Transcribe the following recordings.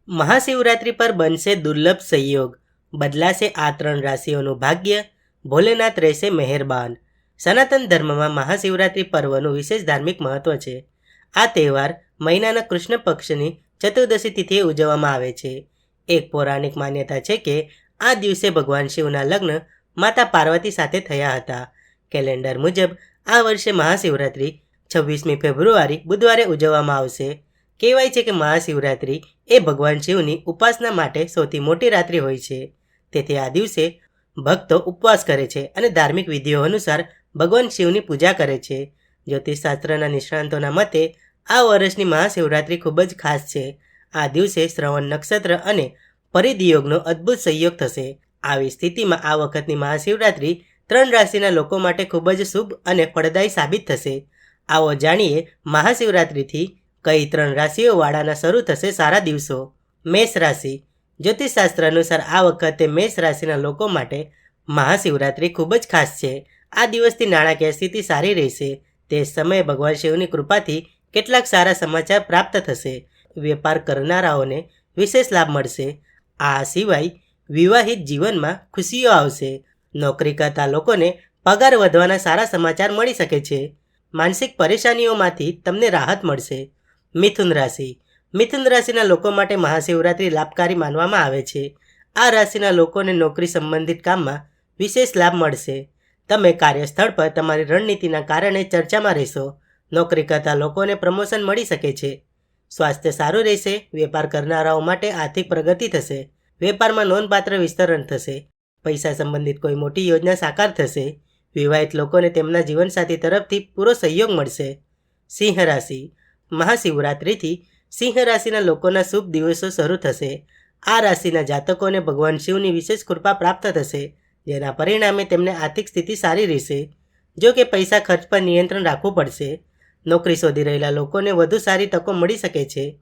મહાશિવરાત્રિ પર બનશે દુર્લભ સંયોગ, બદલાશે આ ત્રણ રાશિઓનું ભાગ્ય, ભોલેનાથ રહેશે મહેરબાન. સનાતન ધર્મમાં મહાશિવરાત્રિ પર્વનું વિશેષ ધાર્મિક મહત્વ છે. આ તહેવાર મહિનાના કૃષ્ણ પક્ષની ચતુર્દશી તિથિએ ઉજવવામાં આવે છે. એક પૌરાણિક માન્યતા છે કે આ દિવસે ભગવાન શિવના લગ્ન માતા પાર્વતી સાથે થયા હતા. કેલેન્ડર મુજબ આ વર્ષે મહાશિવરાત્રિ 26મી ફેબ્રુઆરી બુધવારે ઉજવવામાં આવશે. કહેવાય છે કે મહાશિવરાત્રિ એ ભગવાન શિવની ઉપાસના માટે સૌથી મોટી રાત્રિ હોય છે. તેથી આ દિવસે ભક્તો ઉપવાસ કરે છે અને ધાર્મિક વિધિઓ અનુસાર ભગવાન શિવની પૂજા કરે છે. જ્યોતિષશાસ્ત્રના નિષ્ણાંતોના મતે આ વર્ષની મહાશિવરાત્રિ ખૂબ જ ખાસ છે. આ દિવસે શ્રવણ નક્ષત્ર અને પરિધિયોગનો અદ્ભુત સંયોગ થશે. આવી સ્થિતિમાં આ વખતની મહાશિવરાત્રિ ત્રણ રાશિના લોકો માટે ખૂબ જ શુભ અને ફળદાયી સાબિત થશે. આવો જાણીએ મહાશિવરાત્રિથી કઈ ત્રણ રાશિઓ વાળાના શરૂ થશે સારા દિવસો. મેષ રાશિ. જ્યોતિષશાસ્ત્ર અનુસાર આ વખતે મેષ રાશિના લોકો માટે મહાશિવરાત્રિ ખૂબ જ ખાસ છે. આ દિવસથી નાણાકીય સ્થિતિ સારી રહેશે. તે સમયે ભગવાન શિવની કૃપાથી કેટલાક સારા સમાચાર પ્રાપ્ત થશે. વેપાર કરનારાઓને વિશેષ લાભ મળશે. આ સિવાય વિવાહિત જીવનમાં ખુશીઓ આવશે. નોકરી કરતા લોકોને પગાર વધવાના સારા સમાચાર મળી શકે છે. માનસિક પરેશાનીઓમાંથી તમને રાહત મળશે. મિથુન રાશિ. મિથુન રાશિના લોકો માટે મહાશિવરાત્રિ લાભકારી માનવામાં આવે છે. આ રાશિના લોકોને નોકરી સંબંધિત કામમાં વિશેષ લાભ મળશે. તમે કાર્યસ્થળ પર તમારી રણનીતિના કારણે ચર્ચામાં રહેશો. નોકરી કરતા લોકોને પ્રમોશન મળી શકે છે. સ્વાસ્થ્ય સારું રહેશે. વેપાર કરનારાઓ માટે આર્થિક પ્રગતિ થશે. વેપારમાં નોંધપાત્ર વિસ્તરણ થશે. પૈસા સંબંધિત કોઈ મોટી યોજના સાકાર થશે. વિવાહિત લોકોને તેમના જીવનસાથી તરફથી પૂરો સહયોગ મળશે. સિંહ રાશિ. મહાશિવરાત્રિથી સિંહ રાશિના લોકોના શુભ દિવસો શરૂ થશે. આ રાશિના જાતકોને ભગવાન શિવની વિશેષ કૃપા પ્રાપ્ત થશે, જેના પરિણામે તેમને આર્થિક સ્થિતિ સારી રહેશે. જો કે પૈસા ખર્ચ પર નિયંત્રણ રાખવું પડશે. નોકરી શોધી રહેલા લોકોને વધુ સારી તકો મળી શકે છે.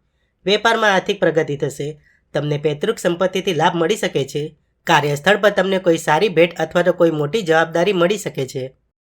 વેપારમાં આર્થિક પ્રગતિ થશે. તમને પૈતૃક સંપત્તિથી લાભ મળી શકે છે. કાર્યસ્થળ પર તમને કોઈ સારી ભેટ અથવા તો કોઈ મોટી જવાબદારી મળી શકે છે.